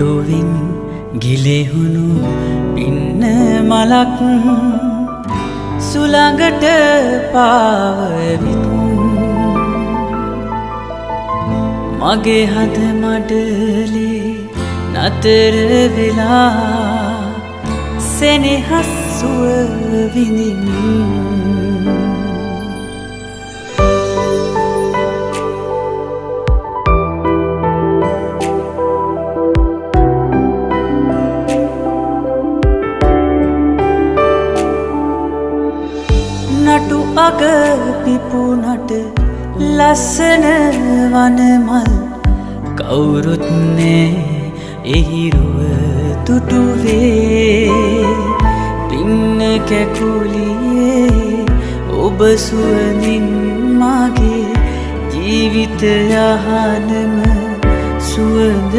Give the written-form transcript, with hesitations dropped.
ඔටුවින් ගිලෙහුණු පින්න මලක් සුළඟට පාවවිත් මගේ හද මඩලේ නතර වෙලා සෙනෙහස් සුව විඳිමින් නටු අග පිපුනට ලස්සන වනමල් කවුරුත් නෑ එහිරුව තුටුවේ පින්න කැකුලියේ ඔබ සුවඳින් මගේ ජීවිත යහනම සුවඳ